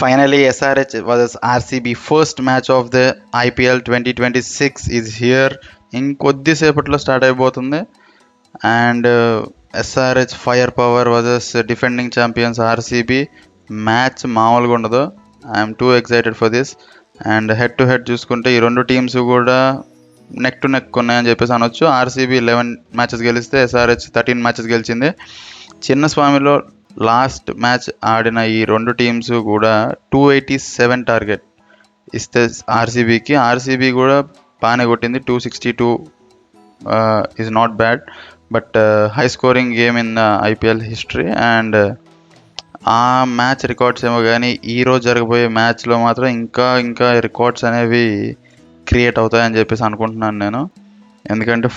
Finally, SRH vs RCB first match of the IPL 2026 is here. ఇంకొద్దిసేపట్లో start అయిపోతుంది. And SRH fire power versus defending champions RCB match మామూలుగా ఉండదు. I'm two excited for this. And head to head చూసుకుంటే ఈ రెండు teams కూడా neck to neck ఉన్నాయని చెప్పేసి అనొచ్చు. ఆర్సీబీ 11 మ్యాచెస్ గెలిస్తే ఎస్ఆర్హెచ్ 13 మ్యాచెస్ గెలిచింది. చిన్నస్వామిలో లాస్ట్ మ్యాచ్ ఆడిన ఈ రెండు టీమ్స్ కూడా 287 టార్గెట్ ఇస్తే ఆర్సీబీకి, ఆర్సీబీ కూడా బాగానే కొట్టింది. 262 is not bad, but high scoring game in IPL history. And ఆ మ్యాచ్ రికార్డ్స్ ఏమో కానీ ఈరోజు జరగబోయే మ్యాచ్లో మాత్రం ఇంకా రికార్డ్స్ అనేవి క్రియేట్ అవుతాయని చెప్పేసి అనుకుంటున్నాను నేను. ఎందుకంటే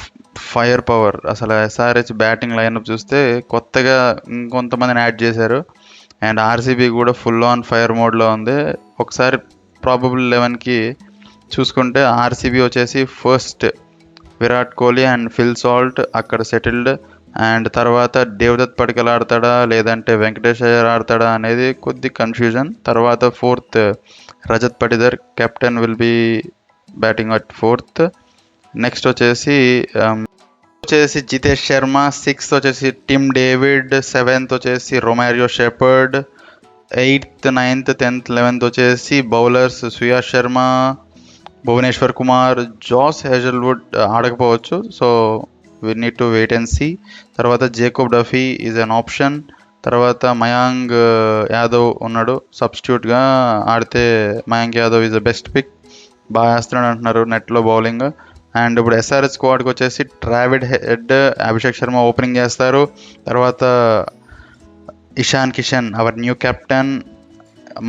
ఫైర్ పవర్, అసలు ఎస్ఆర్హెచ్ బ్యాటింగ్ లైనప్ చూస్తే కొత్తగా ఇంకొంతమందిని యాడ్ చేశారు. అండ్ ఆర్సీబీ కూడా ఫుల్ ఆన్ ఫైర్ మోడ్లో ఉంది. ఒకసారి ప్రాబబుల్ 11కి చూసుకుంటే ఆర్సీబీ వచ్చేసి first Virat Kohli and Phil Salt అక్కడ సెటిల్డ్. అండ్ తర్వాత దేవదత్ పడికల్ ఆడతాడా లేదంటే వెంకటేష్ అయ్యర్ ఆడతాడా అనేది కొద్ది కన్ఫ్యూజన్. తర్వాత fourth Rajat Patidar captain will be batting at fourth. Next వచ్చేసి జితేష్ శర్మ, 6th వచ్చేసి టిమ్ డేవిడ్, 7th వచ్చేసి Romario shepherd, 8th 9th 10th 11th వచ్చేసి bowlers Suyash Sharma, Bhuvneshwar Kumar, Josh Hazlewood ఆడకపోవచ్చు. So we need to wait and see. తర్వాత Jacob Duffy is an option. తర్వాత మయాంక్ యాదవ్ ఉన్నాడు సబ్స్టిట్యూట్గా. ఆడితే Mayank Yadav is the best pick. బాగా వేస్తున్నాడు అంటున్నారు నెట్లో బౌలింగ్. అండ్ ఇప్పుడు ఎస్ఆర్హెచ్ స్క్వాడ్కి వచ్చేసి Travis Head, Abhishek Sharma opening చేస్తారు. తర్వాత Ishan Kishan our new captain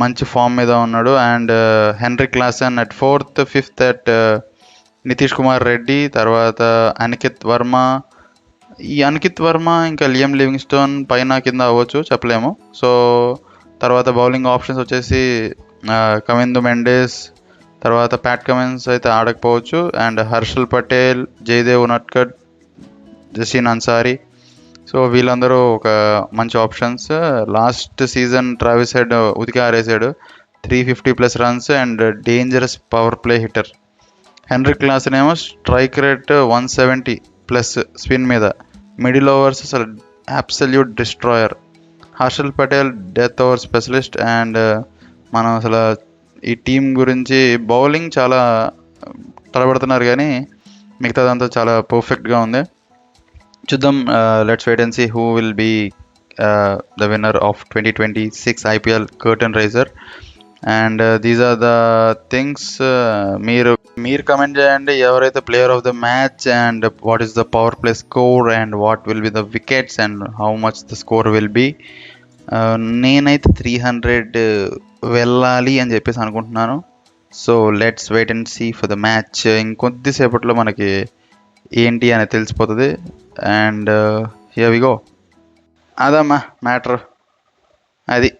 మంచి ఫామ్ మీద ఉన్నాడు. And Henry Klaasen at 4th, 5th at Nitish Kumar Reddy. తర్వాత అనికిత్ వర్మ. ఈ అనికిత్ వర్మ ఇంకా లియం లివింగ్స్టోన్ పైన కింద అవ్వచ్చు, చెప్పలేము. సో తర్వాత బౌలింగ్ ఆప్షన్స్ వచ్చేసి కమిందు మెండేస్, తర్వాత ప్యాట్ కమిన్స్ అయితే ఆడకపోవచ్చు. అండ్ హర్షల్ పటేల్, జయదేవ్ ఉనట్కడ్, జసీన్ అన్సారీ. సో వీళ్ళందరూ ఒక మంచి options. Last season Travis head ఉతికి ఆరేసాడు, 350+ runs and dangerous power play hitter. Henry Klaasen ఏమో స్ట్రైక్ రేట్ 170+ స్పిన్ మీద, మిడిల్ ఓవర్స్ అసలు absolute destroyer. Harshal Patel death over specialist. And మనం అసలు ఈ టీం గురించి బౌలింగ్ చాలా తడబడుతున్నారు కానీ మిగతాదంతా చాలా పర్ఫెక్ట్గా ఉంది. చూద్దాం. Let's wait and see who will be the winner of 2026 IPL curtain raiser. And these are the things. మీరు కమెంట్ చేయండి ఎవరైతే player of the match, and what is the power play score, and what will be the wickets, and how much the score will be. నేనైతే 300 వెళ్ళాలి అని చెప్పేసి అనుకుంటున్నాను. So let's wait and see for the match. ఇంకొద్దిసేపట్లో మనకి ఏంటి అనేది తెలిసిపోతుంది. And here we go. అదమ్మా మ్యాటర్ అది.